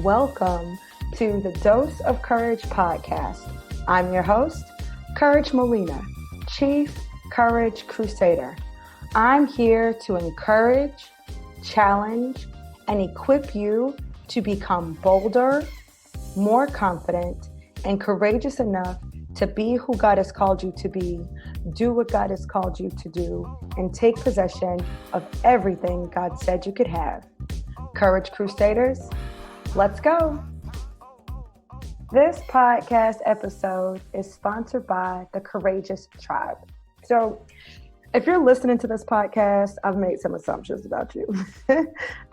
welcome to the Dose of Courage podcast. I'm your host, Courage Molina, Chief Courage Crusader. I'm here to encourage, challenge, and equip you to become bolder, more confident, and courageous enough to be who God has called you to be, do what God has called you to do, and take possession of everything God said you could have. Courage Crusaders, let's go. This podcast episode is sponsored by the Courageous Tribe. So if you're listening to this podcast, I've made some assumptions about you.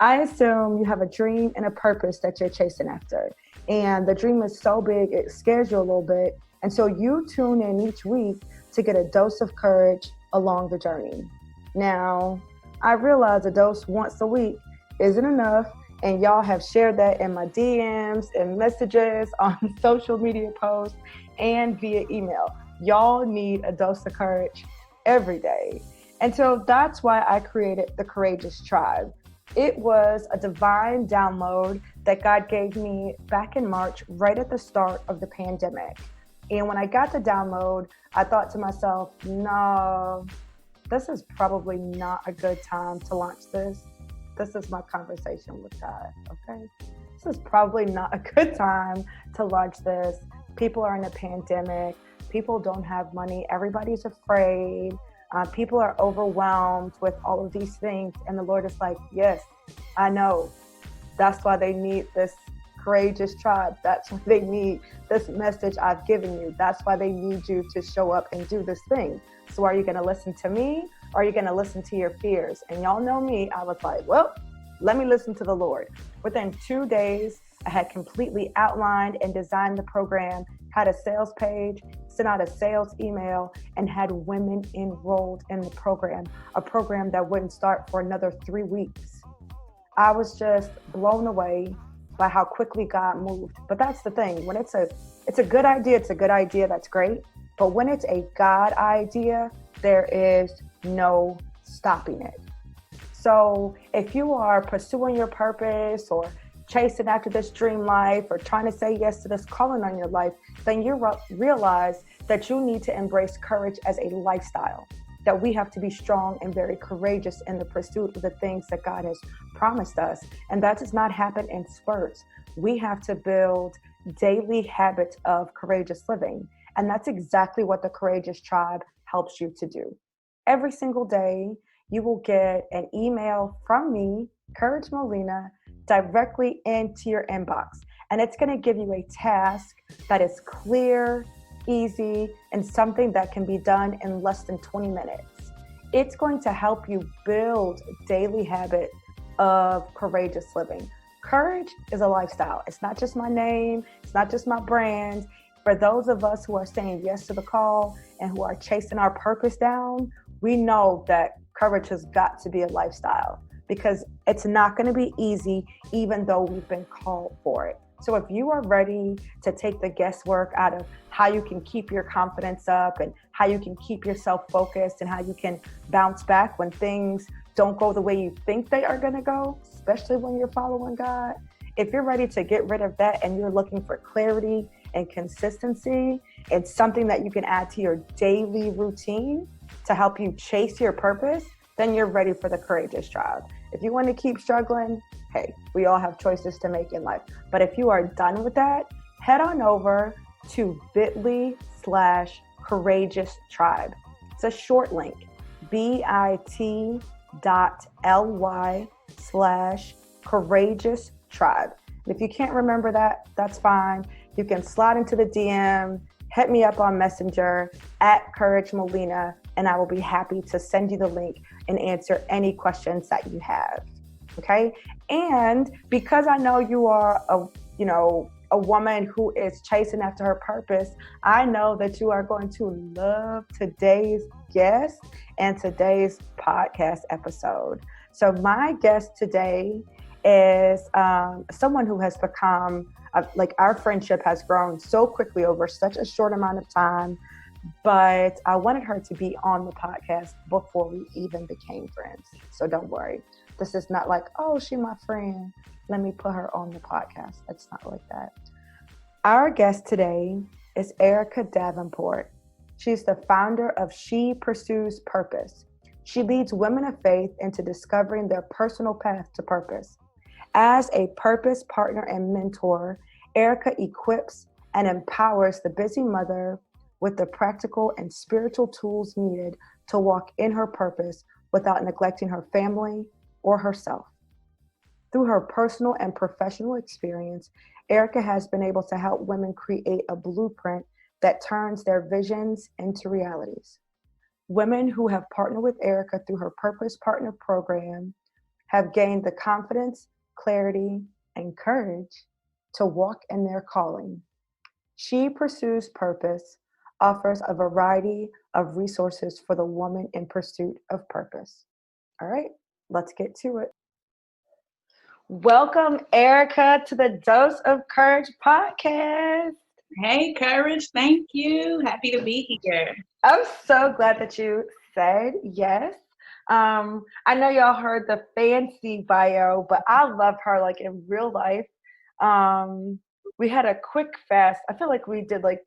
I assume you have a dream and a purpose that you're chasing after. And the dream is so big, it scares you a little bit. And so you tune in each week to get a dose of courage along the journey. Now, I realize a dose once a week isn't enough. And y'all have shared that in my DMs and messages on social media posts and via email. Y'all need a dose of courage every day. And so that's why I created the Courageous Tribe. It was a divine download that God gave me back in March, right at the start of the pandemic. And when I got the download, I thought to myself, no, this is probably not a good time to launch this. This is my conversation with God, okay? This is probably not a good time to launch this. People are in a pandemic. People don't have money. Everybody's afraid. People are overwhelmed with all of these things. And the Lord is like, yes, I know. That's why they need this Courageous Tribe. That's why they need this message I've given you. That's why they need you to show up and do this thing. So are you going to listen to me or are you going to listen to your fears? And y'all know me. I was like, well, let me listen to the Lord. Within 2 days, I had completely outlined and designed the program, had a sales page, sent out a sales email, and had women enrolled in the program, a program that wouldn't start for another 3 weeks. I was just blown away by how quickly God moved. But that's the thing. When it's a good idea, it's a good idea. That's great. But when it's a God idea, there is no stopping it. So if you are pursuing your purpose or chasing after this dream life or trying to say yes to this calling on your life, then you realize that you need to embrace courage as a lifestyle, that we have to be strong and very courageous in the pursuit of the things that God has promised us. And that does not happen in spurts. We have to build daily habits of courageous living. And that's exactly what the Courageous Tribe helps you to do. Every single day, you will get an email from me, Courage Molina, directly into your inbox. And it's going to give you a task that is clear, easy, and something that can be done in less than 20 minutes. It's going to help you build daily habits of courageous living. Courage is a lifestyle. It's not just my name. It's not just my brand. For those of us who are saying yes to the call and who are chasing our purpose down, we know that courage has got to be a lifestyle because it's not going to be easy, even though we've been called for it. So if you are ready to take the guesswork out of how you can keep your confidence up and how you can keep yourself focused and how you can bounce back when things don't go the way you think they are going to go, especially when you're following God, if you're ready to get rid of that and you're looking for clarity and consistency, it's something that you can add to your daily routine to help you chase your purpose, then you're ready for the Courageous Tribe. If you want to keep struggling, hey, we all have choices to make in life. But if you are done with that, head on over to bit.ly/Courageous Tribe. It's a short link, bit.ly/Courageous Tribe. And if you can't remember that, that's fine. You can slide into the DM, hit me up on Messenger @Courage Molina, and I will be happy to send you the link and answer any questions that you have. Okay. And because I know you are a woman who is chasing after her purpose, I know that you are going to love today's guest and today's podcast episode. So my guest today is someone who has become, our friendship has grown so quickly over such a short amount of time, but I wanted her to be on the podcast before we even became friends. So don't worry. This is not like, oh, she's my friend. let me put her on the podcast. It's not like that. Our guest today is Arika Davenport. She's the founder of She Pursues Purpose. She leads women of faith into discovering their personal path to purpose. As a purpose partner and mentor, Arika equips and empowers the busy mother with the practical and spiritual tools needed to walk in her purpose without neglecting her family or herself. Through her personal and professional experience, Arika has been able to help women create a blueprint that turns their visions into realities. Women who have partnered with Arika through her Purpose Partner program have gained the confidence, clarity, and courage to walk in their calling. She Pursues Purpose offers a variety of resources for the woman in pursuit of purpose. All right, let's get to it. Welcome, Arika, to the Dose of Courage podcast. Hey, Courage. Thank you. Happy to be here. I'm so glad that you said yes. I know y'all heard the fancy bio, but I love her like in real life. We had a quick fast. I feel like we did like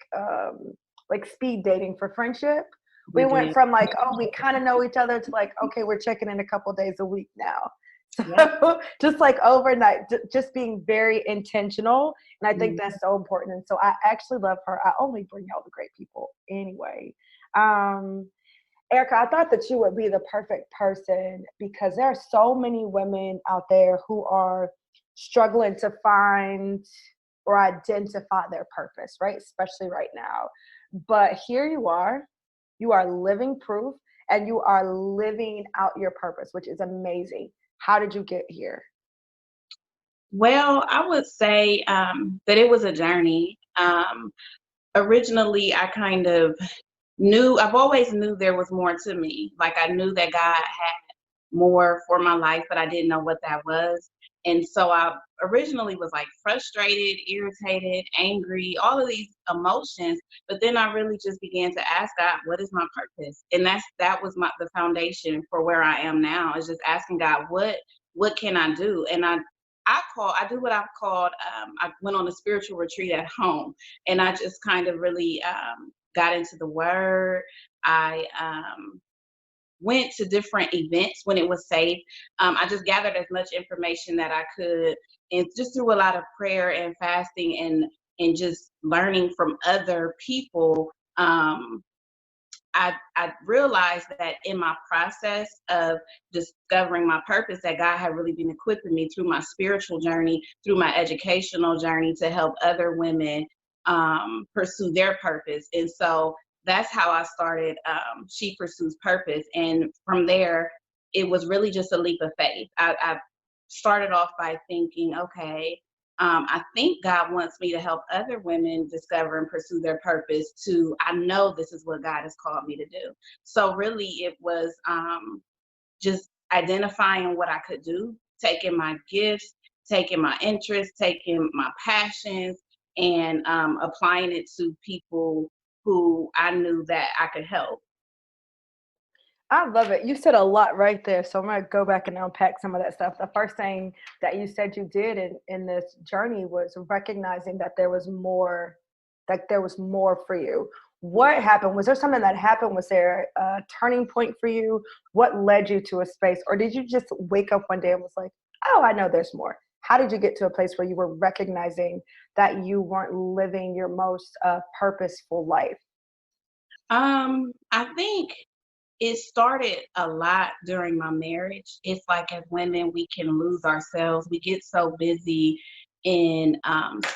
speed dating for friendship. We went from like, oh, we kind of know each other to like, okay, we're checking in a couple days a week now. So just like overnight, just being very intentional. And I think that's so important. And so I actually love her. I only bring out the great people anyway. Arika, I thought that you would be the perfect person because there are so many women out there who are struggling to find or identify their purpose, right? Especially right now. But here you are living proof and you are living out your purpose, which is amazing. How did you get here? Well, I would say that it was a journey. Originally, I kind of I've always knew there was more to me. Like I knew that God had more for my life, but I didn't know what that was. And so I originally was like frustrated, irritated, angry, all of these emotions. But then I really just began to ask God, what is my purpose? And that was the foundation for where I am now, is just asking God, what can I do? And I do what I've called, I went on a spiritual retreat at home, and I just kind of really got into the word. I went to different events when it was safe. I just gathered as much information that I could, and just through a lot of prayer and fasting and just learning from other people. I realized that in my process of discovering my purpose, that God had really been equipping me through my spiritual journey, through my educational journey, to help other women pursue their purpose. And so that's how I started She Pursues Purpose. And from there, it was really just a leap of faith. I started off by thinking, okay, I think God wants me to help other women discover and pursue their purpose too. I know this is what God has called me to do. So really it was just identifying what I could do, taking my gifts, taking my interests, taking my passions, and applying it to people who I knew that I could help. I love it. You said a lot right there. So I'm going to go back and unpack some of that stuff. The first thing that you said you did in this journey was recognizing that there was more, for you. What happened? Was there something that happened? Was there a turning point for you? What led you to a space? Or did you just wake up one day and was like, oh, I know there's more? How did you get to a place where you were recognizing that you weren't living your most purposeful life? I think it started a lot during my marriage. It's like as women, we can lose ourselves. We get so busy in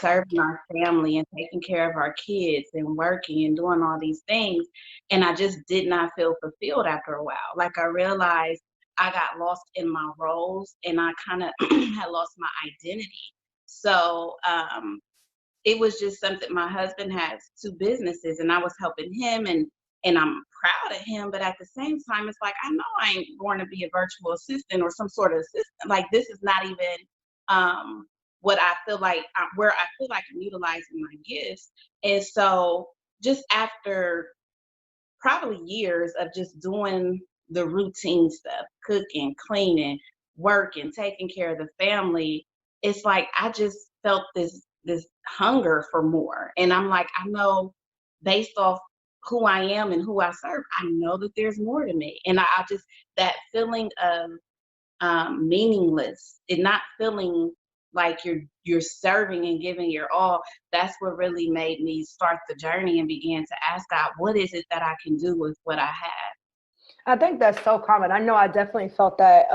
serving our family and taking care of our kids and working and doing all these things. And I just did not feel fulfilled after a while. Like I realized I got lost in my roles and I kind of had lost my identity. So it was just something. My husband has two businesses and I was helping him, and I'm proud of him, but at the same time, it's like, I know I ain't going to be a virtual assistant or some sort of assistant. Like, this is not even what I feel like, where I feel like I'm utilizing my gifts. And so just after probably years of just doing the routine stuff, cooking, cleaning, working, taking care of the family, it's like I just felt this hunger for more. And I'm like, I know based off who I am and who I serve, I know that there's more to me. And I just that feeling of meaningless and not feeling like you're serving and giving your all. That's what really made me start the journey and began to ask God, what is it that I can do with what I have? I think that's so common. I know I definitely felt that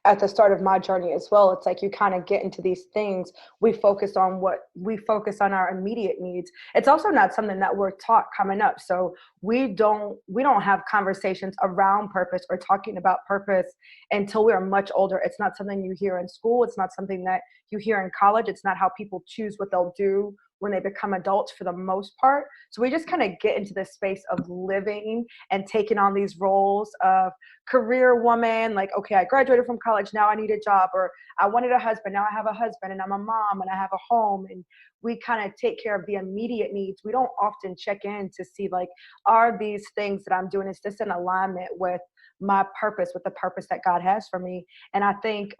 at the start of my journey as well. It's like you kind of get into these things. We focus on our immediate needs. It's also not something that we're taught coming up. So we don't have conversations around purpose or talking about purpose until we are much older. It's not something you hear in school. It's not something that you hear in college. It's not how people choose what they'll do when they become adults for the most part. So we just kind of get into this space of living and taking on these roles of career woman, like, okay, I graduated from college, now I need a job, or I wanted a husband, now I have a husband, and I'm a mom and I have a home. And we kind of take care of the immediate needs. We don't often check in to see, like, are these things that I'm doing, is this in alignment with my purpose, with the purpose that God has for me? And I think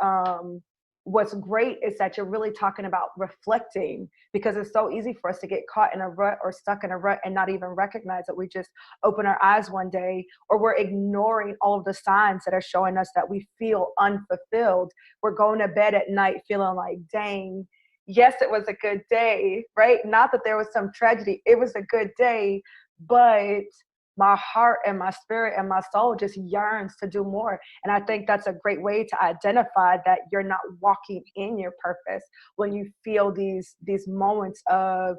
what's great is that you're really talking about reflecting, because it's so easy for us to get caught in a rut or stuck in a rut and not even recognize that we just open our eyes one day, or we're ignoring all of the signs that are showing us that we feel unfulfilled. We're going to bed at night feeling like, dang, yes, it was a good day, right? Not that there was some tragedy, it was a good day, but my heart and my spirit and my soul just yearns to do more. And I think that's a great way to identify that you're not walking in your purpose, when you feel these moments of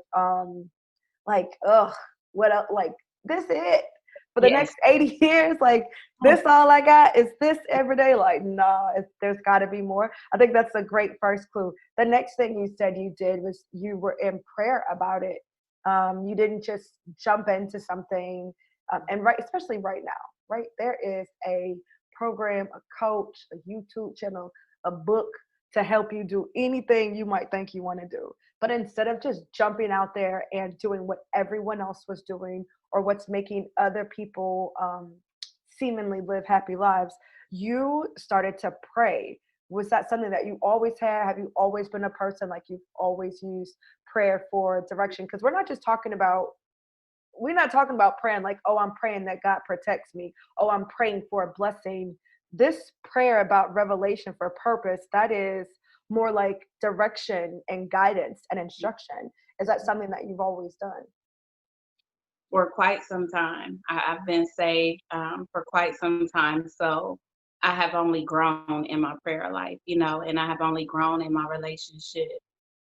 like, ugh, what else? Like, this it for the Yes. next 80 years? Like, this all I got is this every day? Like, no, there's got to be more. I think that's a great first clue. The next thing you said you did was you were in prayer about it. You didn't just jump into something, and right, especially right now, right? There is a program, a coach, a YouTube channel, a book to help you do anything you might think you want to do. But instead of just jumping out there and doing what everyone else was doing, or what's making other people seemingly live happy lives, you started to pray. Was that something that you always had? Have you always been a person like you've always used prayer for direction? Because we're not talking about praying like, oh, I'm praying that God protects me. Oh, I'm praying for a blessing. This prayer about revelation for purpose, that is more like direction and guidance and instruction. Is that something that you've always done? For quite some time. I've been saved for quite some time. So I have only grown in my prayer life, and I have only grown in my relationship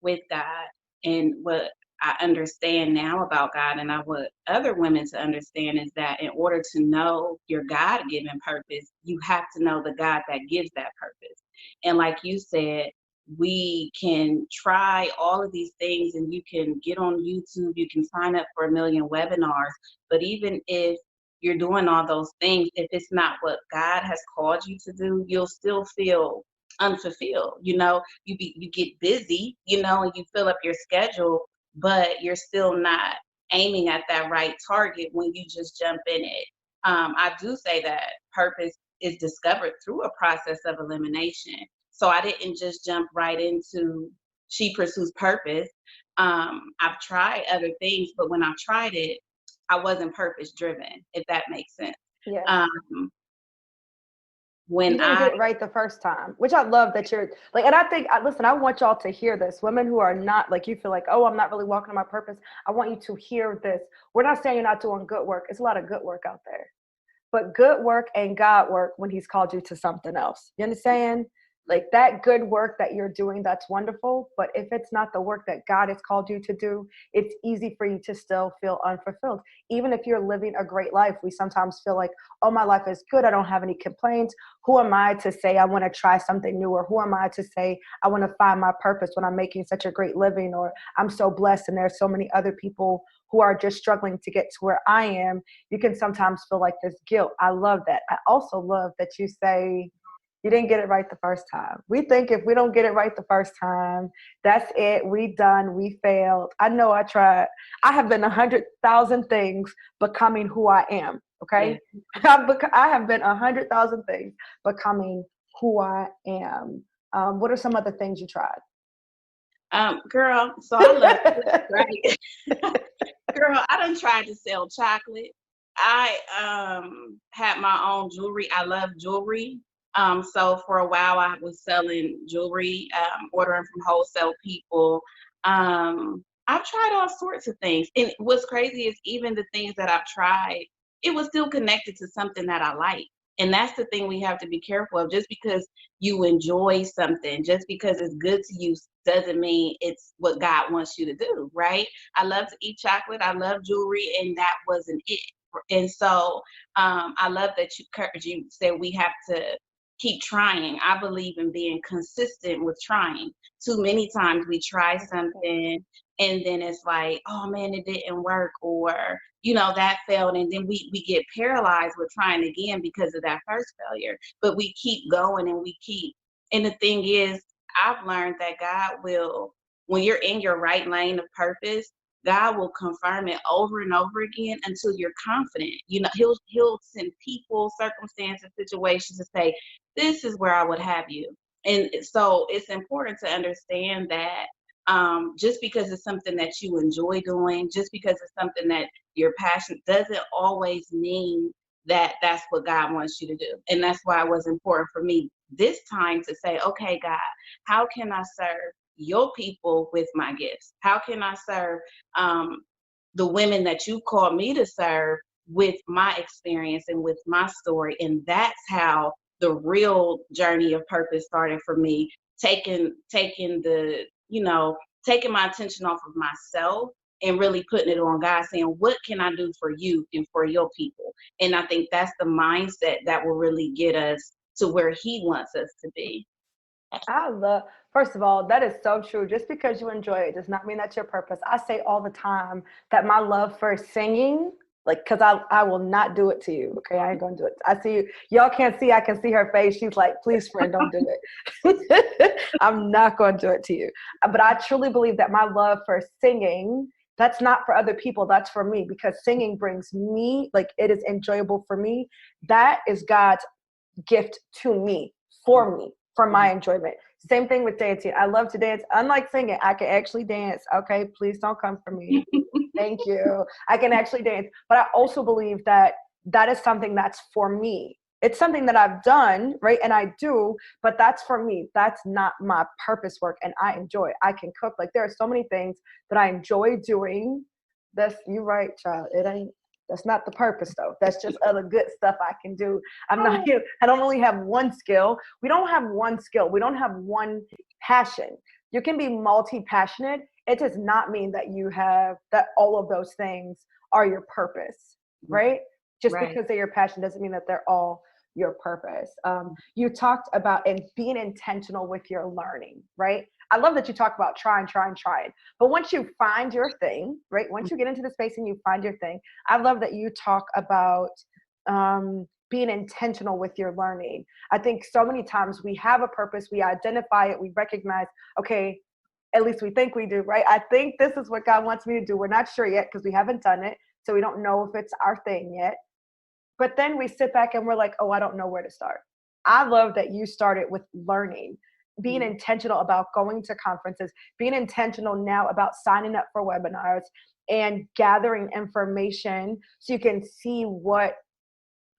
with God. And what I understand now about God, and I want other women to understand, is that in order to know your God given purpose, you have to know the God that gives that purpose. And like you said, we can try all of these things and you can get on YouTube, you can sign up for a million webinars, but even if you're doing all those things, if it's not what God has called you to do, you'll still feel unfulfilled. You get busy, and you fill up your schedule, but you're still not aiming at that right target when you just jump in it. I do say that purpose is discovered through a process of elimination. So I didn't just jump right into She Pursues Purpose. I've tried other things, but when I tried it, I wasn't purpose driven, if that makes sense. Yes. Um, You when didn't get it right the first time, which I love that you're like, and I think, listen, I want y'all to hear this. Women who are not like, you feel like, oh, I'm not really walking in my purpose. I want you to hear this. We're not saying you're not doing good work. It's a lot of good work out there, but good work ain't God work when he's called you to something else. You understand? Like, that good work that you're doing, that's wonderful. But if it's not the work that God has called you to do, it's easy for you to still feel unfulfilled. Even if you're living a great life, we sometimes feel like, oh, my life is good, I don't have any complaints. Who am I to say I want to try something new? Or who am I to say I want to find my purpose when I'm making such a great living? Or I'm so blessed and there's so many other people who are just struggling to get to where I am. You can sometimes feel like this guilt. I love that. I also love that you say you didn't get it right the first time. We think if we don't get it right the first time, that's it. We done. We failed. I know I tried. I have been 100,000 things becoming who I am. Yeah. Okay. I have been 100,000 things becoming who I am. What are some other things you tried? Girl, so I love right. Girl, I done tried to sell chocolate. I had my own jewelry. I love jewelry. So for a while I was selling jewelry, ordering from wholesale people. I've tried all sorts of things. And what's crazy is even the things that I've tried, it was still connected to something that I like. And that's the thing we have to be careful of. Just because you enjoy something, just because it's good to you, doesn't mean it's what God wants you to do, right? I love to eat chocolate. I love jewelry, and that wasn't it. And so I love that you said we have to keep trying. I believe in being consistent with trying. Too many times we try something and then it's like, oh man, it didn't work, or that failed, and then we get paralyzed with trying again because of that first failure. But we keep going and we keep. And the thing is, I've learned that God will, when you're in your right lane of purpose, God will confirm it over and over again until you're confident. He'll send people, circumstances, situations to say, this is where I would have you. And so it's important to understand that just because it's something that you enjoy doing, just because it's something that you're passionate, doesn't always mean that that's what God wants you to do. And that's why it was important for me this time to say, okay, God, how can I serve your people with my gifts? How can I serve the women that you called me to serve with my experience and with my story? And that's how the real journey of purpose started for me, taking the, taking my attention off of myself and really putting it on God, saying, what can I do for you and for your people? And I think that's the mindset that will really get us to where He wants us to be. I love, first of all, that is so true. Just because you enjoy it does not mean that's your purpose. I say all the time that my love for singing, like, because I will not do it to you. Okay. I ain't going to do it. I see you. Y'all can't see, I can see her face. She's like, please, friend, don't do it. I'm not going to do it to you. But I truly believe that my love for singing, that's not for other people. That's for me, because singing brings me, like, it is enjoyable for me. That is God's gift to me, for my enjoyment. Same thing with dancing. I love to dance. Unlike singing, I can actually dance. Okay, please don't come for me. Thank you. I can actually dance. But I also believe that that is something that's for me. It's something that I've done, right? And I do, but that's for me. That's not my purpose work. And I enjoy it. I can cook. Like, there are so many things that I enjoy doing. That's, you right, child. It ain't, that's not the purpose though. That's just other good stuff I can do. I'm not here. I don't only have one skill. We don't have one skill. We don't have one passion. You can be multi-passionate. It does not mean that you have, that all of those things are your purpose, right? Just Right. because they're your passion doesn't mean that they're all your purpose. You talked about and being intentional with your learning, right? I love that you talk about trying. But once you find your thing, right? Once you get into the space and you find your thing, I love that you talk about being intentional with your learning. I think so many times we have a purpose, we identify it, we recognize, okay, at least we think we do, right? I think this is what God wants me to do. We're not sure yet because we haven't done it. So we don't know if it's our thing yet. But then we sit back and we're like, oh, I don't know where to start. I love that you started with learning, being intentional about going to conferences, being intentional now about signing up for webinars and gathering information so you can see what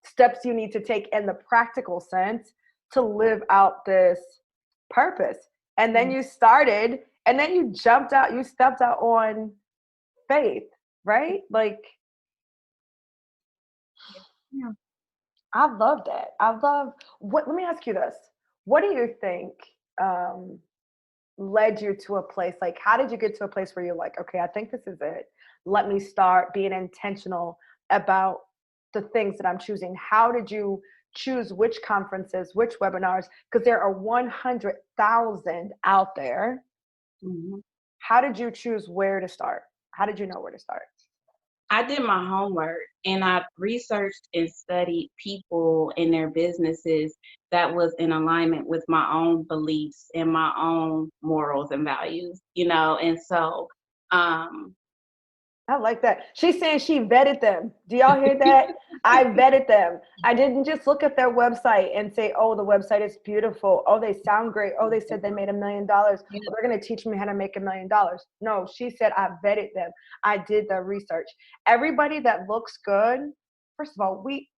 steps you need to take in the practical sense to live out this purpose. And then you started, and then you jumped out, you stepped out on faith, right? Like, Yeah. I love that. I love what, let me ask you this. What do you think um, led you to a place, like, how did you get to a place where you're like, okay, I think this is it. Let me start being intentional about the things that I'm choosing. How did you choose which conferences, which webinars? Because there are 100,000 out there. Mm-hmm. How did you choose where to start? How did you know where to start? I did my homework and I researched and studied people and their businesses that was in alignment with my own beliefs and my own morals and values, and so um I like that. She's saying she vetted them. Do y'all hear that? I vetted them. I didn't just look at their website and say, oh, the website is beautiful. Oh, they sound great. Oh, they said they made $1 million. Yeah. Oh, they're going to teach me how to make $1 million. No, she said, I vetted them. I did the research. Everybody that looks good, first of all, we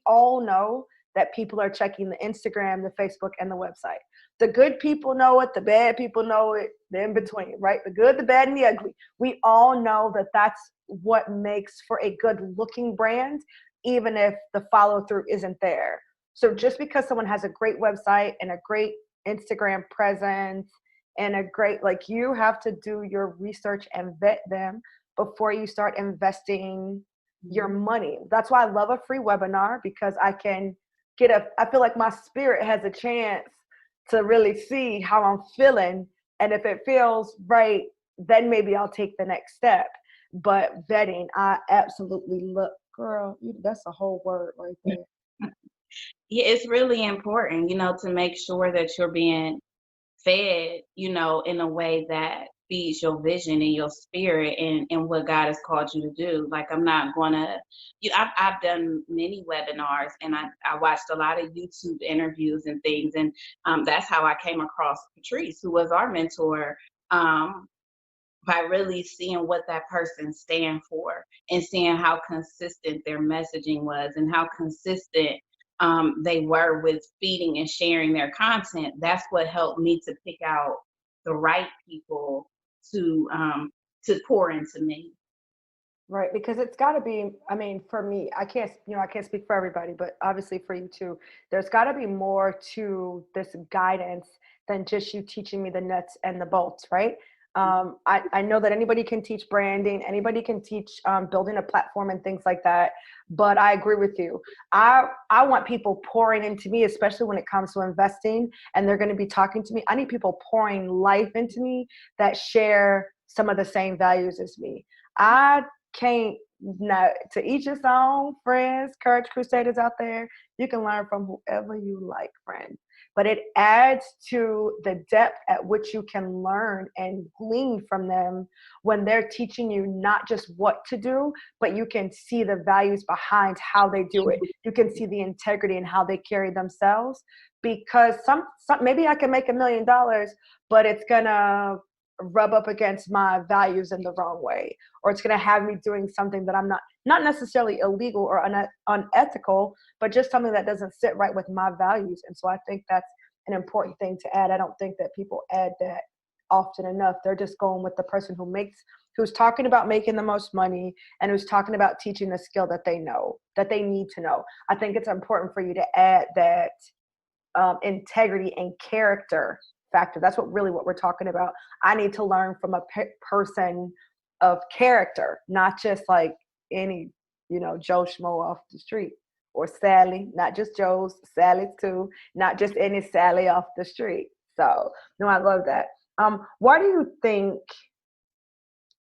all know that people are checking the Instagram, the Facebook, and the website. The good people know it. The bad people know it. The in between, right? The good, the bad, and the ugly. We all know that that's what makes for a good looking brand, even if the follow through isn't there. So just because someone has a great website and a great Instagram presence and a great, like, you have to do your research and vet them before you start investing your Mhm. money. That's why I love a free webinar, because I feel like my spirit has a chance to really see how I'm feeling. And if it feels right, then maybe I'll take the next step. But vetting, I absolutely look, girl, that's a whole word right there. Yeah, it's really important, to make sure that you're being fed, in a way that feeds your vision and your spirit and what God has called you to do. Like, I'm not gonna, I've done many webinars, and I watched a lot of YouTube interviews and things. And that's how I came across Patrice, who was our mentor. Um, by really seeing what that person stand for and seeing how consistent their messaging was and how consistent they were with feeding and sharing their content. That's what helped me to pick out the right people to pour into me. Right, because it's got to be, I mean, for me, I can't speak for everybody, but obviously for you too, there's got to be more to this guidance than just you teaching me the nuts and the bolts, right? I know that anybody can teach branding, anybody can teach building a platform and things like that, but I agree with you. I want people pouring into me, especially when it comes to investing, and they're going to be talking to me. I need people pouring life into me that share some of the same values as me. I can't not to each his own, friends, courage crusaders out there. You can learn from whoever you like, friend. But it adds to the depth at which you can learn and glean from them when they're teaching you not just what to do, but you can see the values behind how they do it. You can see the integrity and how they carry themselves. Because some maybe I can make $1 million, but it's gonna rub up against my values in the wrong way, or it's going to have me doing something that I'm not necessarily illegal or unethical, but just something that doesn't sit right with my values. And so I think that's an important thing to add. I don't think that people add that often enough. They're just going with the person who's talking about making the most money and who's talking about teaching the skill that they know, that they need to know. I think it's important for you to add that integrity and character factor. That's what we're talking about. I need to learn from a person of character, not just like any, Joe Schmo off the street, or Sally, not just Joe's, Sally's too, not just any Sally off the street. So, no, I love that. Why do you think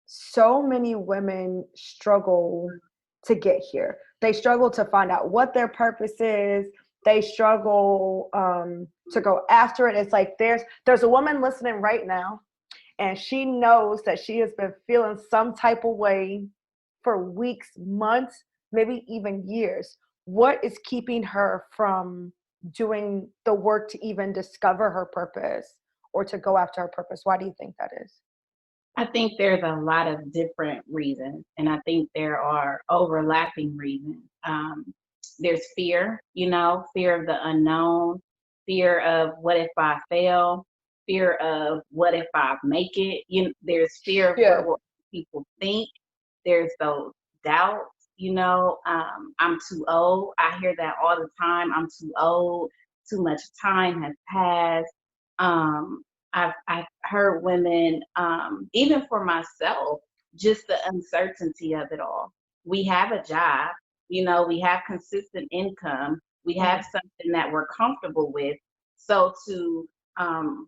so many women struggle to get here? They struggle to find out what their purpose is. They struggle to go after it. It's like there's a woman listening right now, and she knows that she has been feeling some type of way for weeks, months, maybe even years. What is keeping her from doing the work to even discover her purpose or to go after her purpose? Why do you think that is? I think there's a lot of different reasons, and I think there are overlapping reasons. There's fear, fear of the unknown, fear of what if I fail, fear of what if I make it. There's fear Yeah. for what people think. There's those doubts. I'm too old. I hear that all the time. I'm too old. Too much time has passed. Um, I've heard women, even for myself, just the uncertainty of it all. We have a job, we have consistent income, we have something that we're comfortable with. So to um,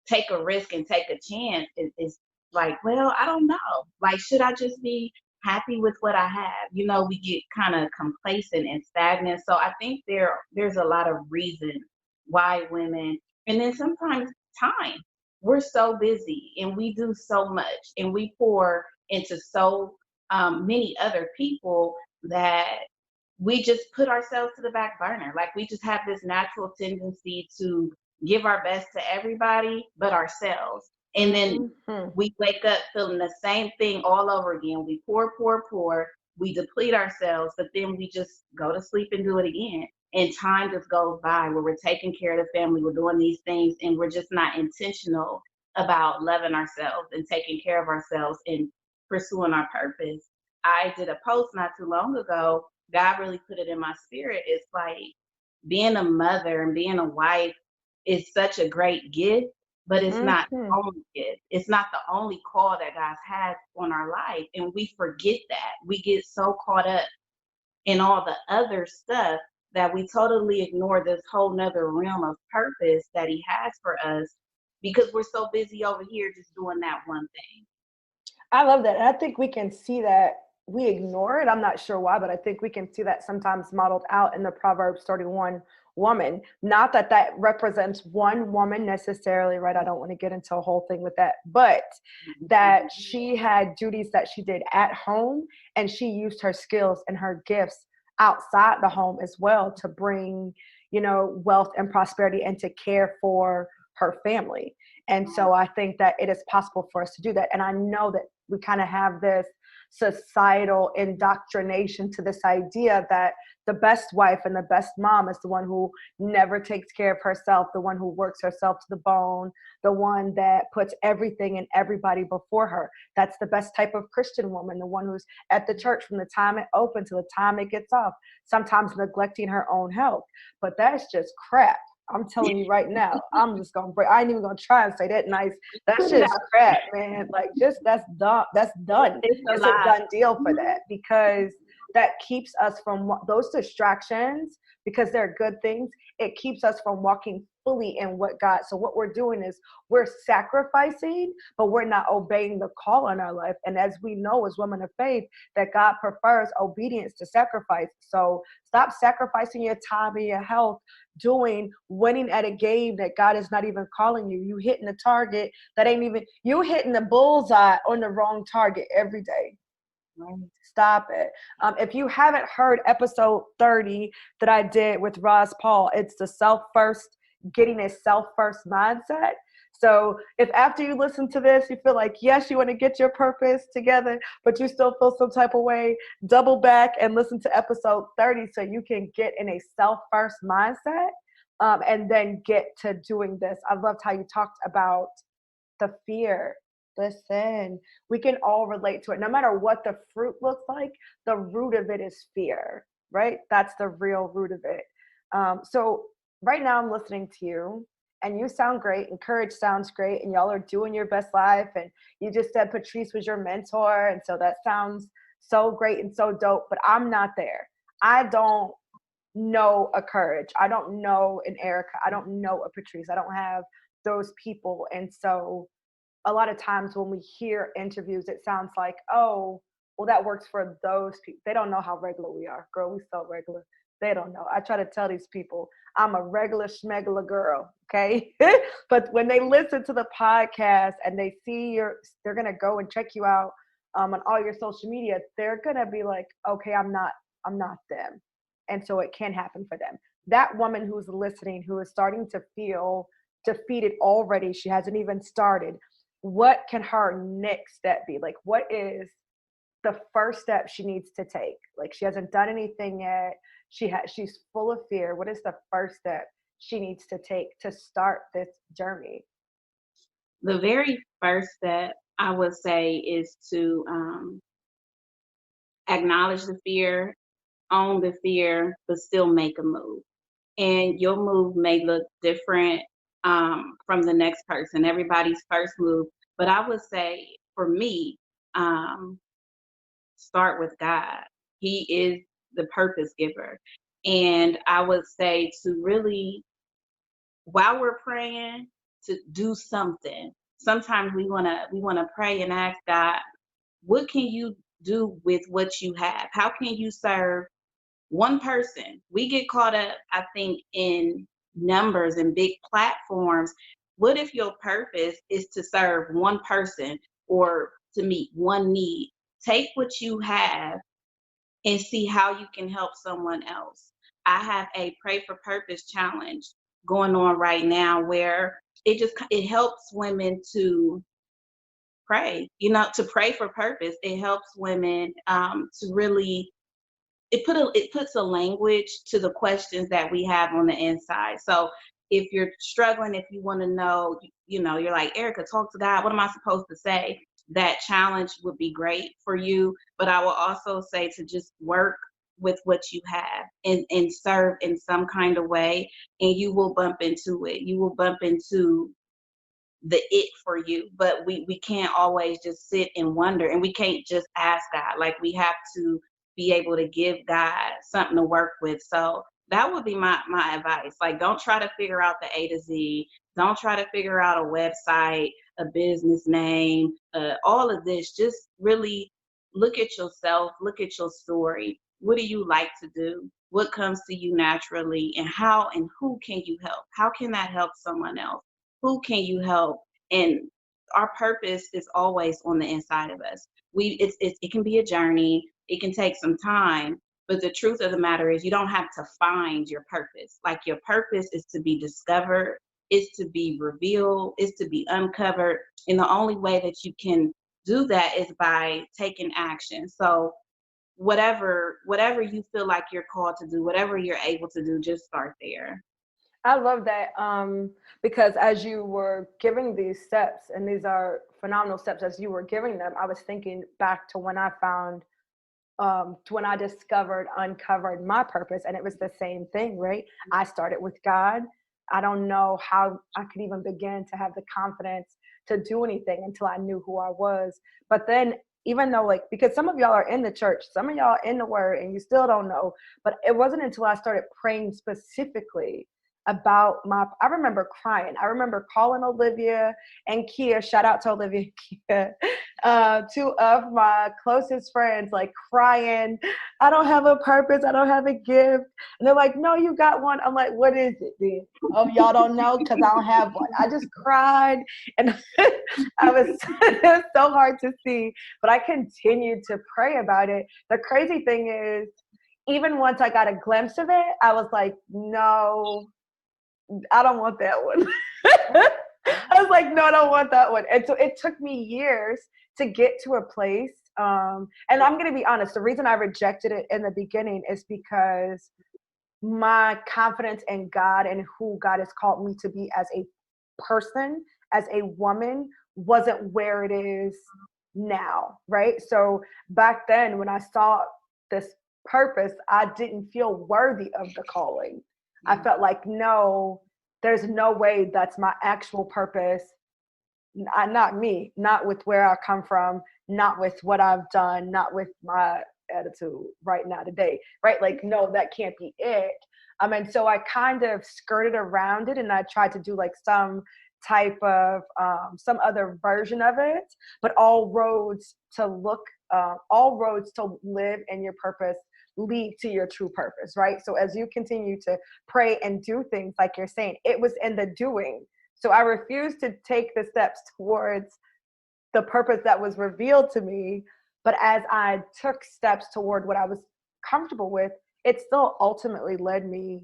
take a risk and take a chance is like, well, I don't know. Like, should I just be happy with what I have? We get kind of complacent and stagnant. So I think there's a lot of reasons why women, and then sometimes time. We're so busy and we do so much and we pour into so many other people that we just put ourselves to the back burner. Like we just have this natural tendency to give our best to everybody but ourselves. And then Mhm. we wake up feeling the same thing all over again. We pour, pour, pour. We deplete ourselves, but then we just go to sleep and do it again. And time just goes by where we're taking care of the family, we're doing these things, and we're just not intentional about loving ourselves and taking care of ourselves and pursuing our purpose. I did a post not too long ago. God really put it in my spirit. It's like being a mother and being a wife is such a great gift, but it's not the Mhm. only gift. It's not the only call that God has on our life. And we forget that. We get so caught up in all the other stuff that we totally ignore this whole nother realm of purpose that He has for us because we're so busy over here just doing that one thing. I love that. And I think we can see that we ignore it. I'm not sure why, but I think we can see that sometimes modeled out in the Proverbs 31 woman. Not that that represents one woman necessarily, right? I don't want to get into a whole thing with that, but that she had duties that she did at home and she used her skills and her gifts outside the home as well to bring, wealth and prosperity and to care for her family. And so I think that it is possible for us to do that. And I know that we kind of have this societal indoctrination to this idea that the best wife and the best mom is the one who never takes care of herself, the one who works herself to the bone, the one that puts everything and everybody before her. That's the best type of Christian woman, the one who's at the church from the time it opens to the time it gets off, sometimes neglecting her own health. But that's just crap. I'm telling you right now, I'm just gonna break. I ain't even gonna try and say that nice. That's Put it just out. crap, man. Like, just that's done. That's done. It's a It's a lie. done deal for that because that keeps us from those distractions because they're good things. It keeps us from walking fully in what God. So what we're doing is we're sacrificing, but we're not obeying the call in our life. And as we know, as women of faith, that God prefers obedience to sacrifice. So stop sacrificing your time and your health doing winning at a game that God is not even calling you. You hitting the target that ain't even you hitting the bullseye on the wrong target every day. Stop it. If you haven't heard episode 30 that I did with Roz Paul, it's the self first, getting a self first mindset. So if after you listen to this, you feel like, yes, you want to get your purpose together, but you still feel some type of way, double back and listen to episode 30 so you can get in a self first mindset and then get to doing this. I loved how you talked about the fear. Listen, we can all relate to it. No matter what the fruit looks like, the root of it is fear, right? That's the real root of it. So right now I'm listening to you and you sound great and courage sounds great and y'all are doing your best life. And you just said Patrice was your mentor. And so that sounds so great and so dope, but I'm not there. I don't know a courage. I don't know an Arika. I don't know a Patrice. I don't have those people. And so a lot of times when we hear interviews, it sounds like, oh, well, that works for those people. They don't know how regular we are. Girl, we so regular. They don't know. I try to tell these people I'm a regular schmegular girl, okay? But when they listen to the podcast and they see they're gonna go and check you out on all your social media. They're gonna be like, okay, I'm not them, and so it can happen for them. That woman who's listening, who is starting to feel defeated already, she hasn't even started, what can her next step be? Like, what is the first step she needs to take? Like, she hasn't done anything yet. She's full of fear. What is the first step she needs to take to start this journey? The very first step I would say is to acknowledge the fear, own the fear, but still make a move. And your move may look different from the next person, everybody's first move. But I would say for me, um, start with God. He is the purpose giver. And I would say to really, while we're praying, to do something. Sometimes we wanna pray and ask God, what can you do with what you have? How can you serve one person? We get caught up, I think, in numbers and big platforms. What if your purpose is to serve one person or to meet one need? Take what you have and see how you can help someone else. I have a Pray for Purpose challenge going on right now where it helps women to pray, to pray for purpose. It helps women to really it puts a language to the questions that we have on the inside. So if you're struggling, if you want to know, you're like, Arika, talk to God. What am I supposed to say? That challenge would be great for you. But I will also say to just work with what you have and serve in some kind of way, and you will bump into it. You will bump into the it for you, but we can't always just sit and wonder, and we can't just ask God. Like, we have to be able to give God something to work with. So that would be my advice. Like, don't try to figure out the A to Z. Don't try to figure out a website, a business name, all of this. Just really look at yourself, look at your story. What do you like to do? What comes to you naturally, and how and who can you help? How can that help someone else? Who can you help? And our purpose is always on the inside of us. It can be a journey. It can take some time, but the truth of the matter is you don't have to find your purpose. Like, your purpose is to be discovered, is to be revealed, is to be uncovered. And the only way that you can do that is by taking action. So whatever you feel like you're called to do, whatever you're able to do, just start there. I love that, because as you were giving these steps, and these are phenomenal steps, as you were giving them, I was thinking back to when I found, to when I uncovered my purpose, and it was the same thing, right? I started with God. I don't know how I could even begin to have the confidence to do anything until I knew who I was. But then, even though, like, because some of y'all are in the church, some of y'all are in the word, and you still don't know, but it wasn't until I started praying specifically about I remember crying. I remember calling Olivia and Kia, shout out to Olivia and Kia, two of my closest friends, like, crying, I don't have a purpose, I don't have a gift. And they're like, no, you got one. I'm like, what is it then? Oh, y'all don't know because I don't have one. I just cried, and it was so hard to see, but I continued to pray about it. The crazy thing is, even once I got a glimpse of it, I was like, no, I don't want that one. I was like, no, I don't want that one. And so it took me years to get to a place. And I'm going to be honest, the reason I rejected it in the beginning is because my confidence in God and who God has called me to be as a person, as a woman, wasn't where it is now, right? So back then, when I saw this purpose, I didn't feel worthy of the calling. I felt like, no, there's no way that's my actual purpose. Not me, not with where I come from, not with what I've done, not with my attitude right now today, right? Like, no, that can't be it. And so I kind of skirted around it, and I tried to do like some type of some other version of it, but all roads to live in your purpose lead to your true purpose, right? So as you continue to pray and do things, like you're saying, it was in the doing. So I refused to take the steps towards the purpose that was revealed to me. But as I took steps toward what I was comfortable with, it still ultimately led me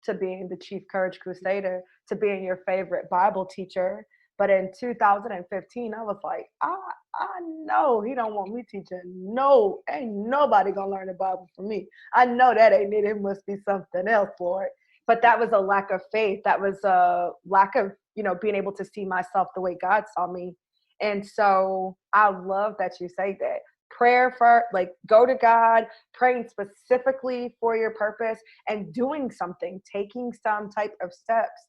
to being the Chief Courage Crusader, to being your favorite Bible teacher. But in 2015, I was like, I know he don't want me teaching. No, ain't nobody gonna learn the Bible from me. I know that ain't it. It must be something else, Lord. But that was a lack of faith. That was a lack of, being able to see myself the way God saw me. And so I love that you say that. Prayer for, like, go to God, praying specifically for your purpose, and doing something, taking some type of steps.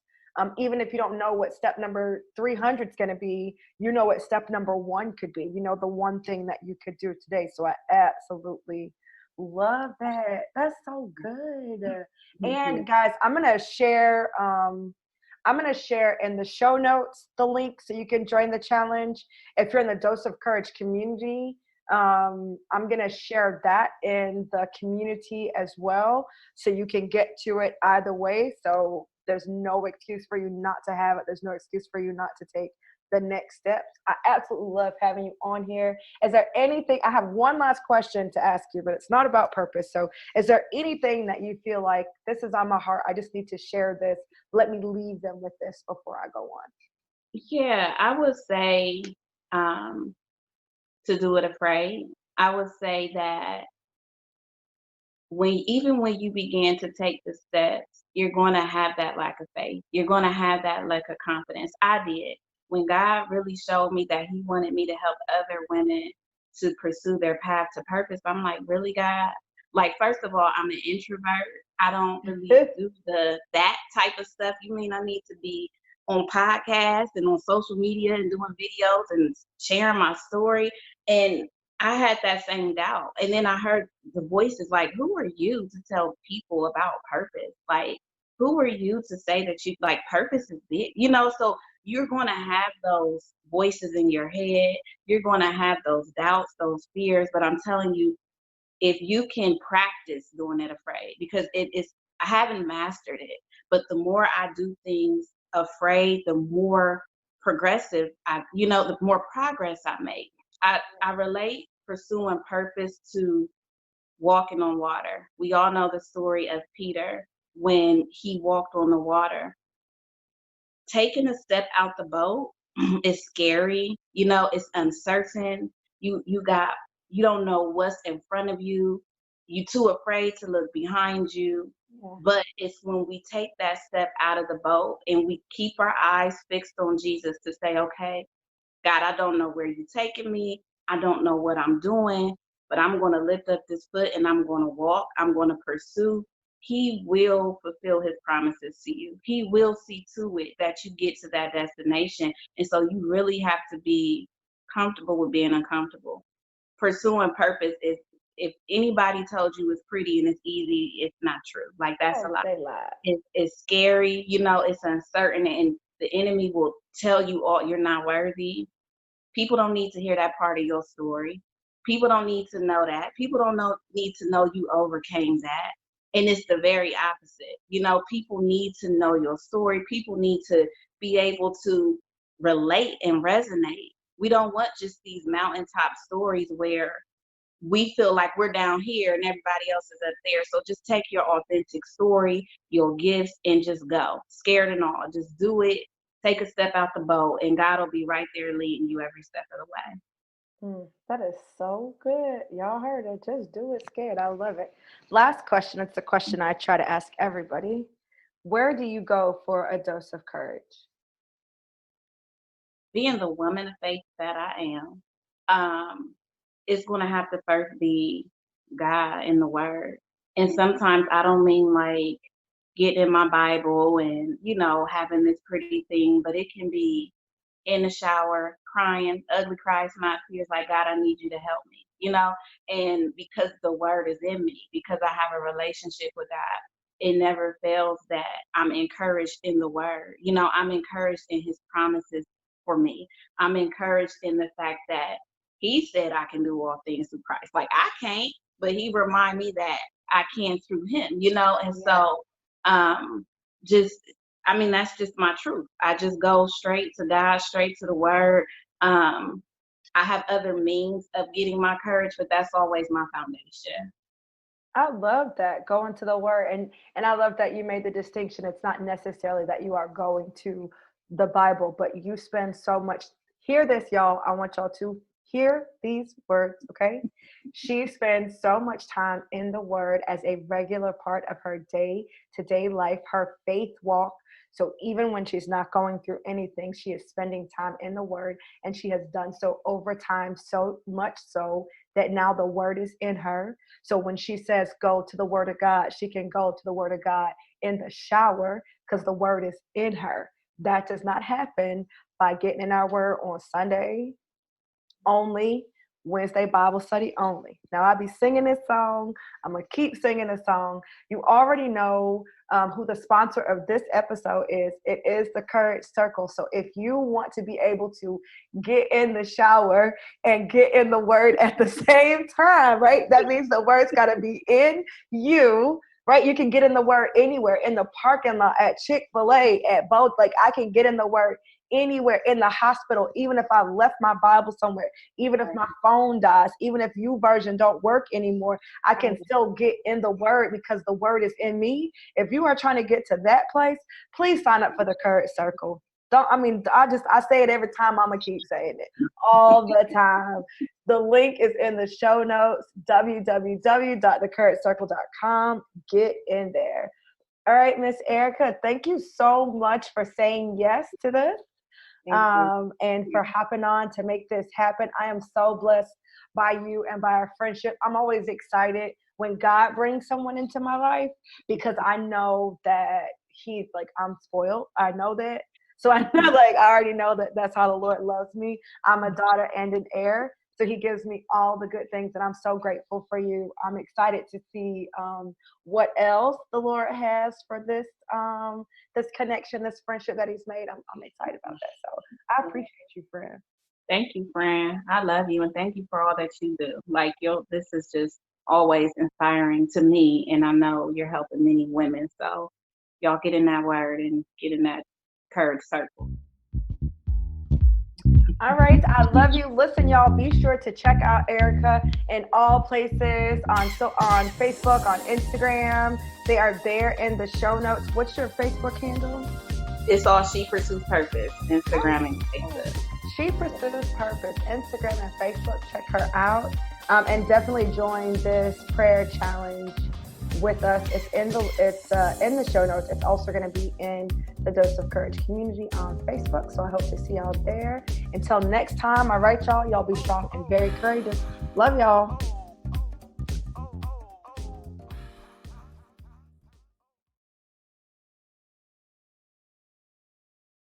Even if you don't know what step number 300 is going to be, you know what step number 1 could be. The one thing that you could do today. So I absolutely love that. That's so good. And guys, I'm going to share in the show notes the link so you can join the challenge. If you're in the Dose of Courage community, I'm going to share that in the community as well, so you can get to it either way. So there's no excuse for you not to have it. There's no excuse for you not to take the next steps. I absolutely love having you on here. Is there anything, I have one last question to ask you, but it's not about purpose. So is there anything that you feel like this is on my heart? I just need to share this. Let me leave them with this before I go on. Yeah, I would say um, to do it afraid. I would say that when you begin to take the steps, you're going to have that lack of faith. You're going to have that lack of confidence. I did. When God really showed me that He wanted me to help other women to pursue their path to purpose, I'm like, really, God? Like, first of all, I'm an introvert. I don't really do that type of stuff. You mean I need to be on podcasts and on social media and doing videos and sharing my story? And I had that same doubt. And then I heard the voices like, who are you to tell people about purpose? Like, who are you to say that you like purpose is big? So you're going to have those voices in your head. You're going to have those doubts, those fears. But I'm telling you, if you can practice doing it afraid, because I haven't mastered it, but the more I do things afraid, the more the more progress I make. I relate pursuing purpose to walking on water. We all know the story of Peter when he walked on the water. Taking a step out the boat is scary. It's uncertain. You don't know what's in front of you. You're too afraid to look behind you. Yeah. But it's when we take that step out of the boat and we keep our eyes fixed on Jesus to say, okay, God, I don't know where you're taking me. I don't know what I'm doing, but I'm going to lift up this foot and I'm going to walk. I'm going to pursue. He will fulfill his promises to you. He will see to it that you get to that destination. And so you really have to be comfortable with being uncomfortable. Pursuing purpose is, if anybody told you it's pretty and it's easy, it's not true. Like, that's a Oh, lie. they lied. It's scary, it's uncertain, and the enemy will tell you all you're not worthy. People don't need to hear that part of your story. People don't need to know that. People don't need to know you overcame that. And it's the very opposite. People need to know your story. People need to be able to relate and resonate. We don't want just these mountaintop stories where we feel like we're down here and everybody else is up there. So just take your authentic story, your gifts, and just go. Scared and all. Just do it. Take a step out the boat, and God will be right there leading you every step of the way. That is so good. Y'all heard it. Just do it scared. I love it. Last question. It's a question I try to ask everybody. Where do you go for a dose of courage? Being the woman of faith that I am, it's going to have to first be God and the Word. And sometimes I don't mean like getting in my Bible and, having this pretty thing, but it can be in the shower, crying, ugly cries, not tears, like, God, I need you to help me. And because the word is in me, because I have a relationship with God, it never fails that I'm encouraged in the word. I'm encouraged in his promises for me. I'm encouraged in the fact that he said I can do all things through Christ. Like, I can't, but he remind me that I can through him. And so just that's just my truth. I just go straight to God, straight to the word. I have other means of getting my courage, but that's always my foundation. I love that, going to the word, and I love that you made the distinction. It's not necessarily that you are going to the Bible, but you spend so much. Hear this, y'all. I want y'all to hear these words, okay? She spends so much time in the word as a regular part of her day-to-day life, her faith walk. So even when she's not going through anything, she is spending time in the word, and she has done so over time, so much so that now the word is in her. So when she says go to the word of God, she can go to the word of God in the shower because the word is in her. That does not happen by getting in our word on Sunday only, Wednesday Bible study only. Now I'll be singing this song. I'm going to keep singing this song. You already know who the sponsor of this episode is. It is the Courage Circle. So if you want to be able to get in the shower and get in the word at the same time, right? That means the word's got to be in you. Right? You can get in the word anywhere, in the parking lot, at Chick-fil-A, at both. Like, I can get in the word anywhere, in the hospital, even if I left my Bible somewhere, even if my phone dies, even if YouVersion don't work anymore, I can still get in the Word because the Word is in me. If you are trying to get to that place, please sign up for the Courage Circle. I say it every time. I'm gonna keep saying it all the time. The link is in the show notes, www.thecouragecircle.com. Get in there. All right, Miss Arika, thank you so much for saying yes to this, and for hopping on to make this happen. I am so blessed by you and by our friendship. I'm always excited when God brings someone into my life because I know that he's like, I'm spoiled. I know that. So I already know that that's how the Lord loves me. I'm a daughter and an heir. So he gives me all the good things, and I'm so grateful for you. I'm excited to see what else the Lord has for this connection, this friendship that he's made. I'm excited about that. So I appreciate you, friend. Thank you, friend. I love you, and thank you for all that you do. Like, this is just always inspiring to me, and I know you're helping many women. So y'all get in that word and get in that courage circle. All right, I love you. Listen, y'all, be sure to check out Arika in all places, on Facebook, on Instagram. They are there in the show notes. What's your Facebook handle? It's all She Pursues Purpose, Instagram and Facebook. She Pursues Purpose, Instagram and Facebook. Check her out, and definitely join this prayer challenge with us. It's in the show notes. It's also going to be in the Dose of Courage community on Facebook. So I hope to see y'all there. Until next time, all right, y'all be strong and very courageous. Love y'all.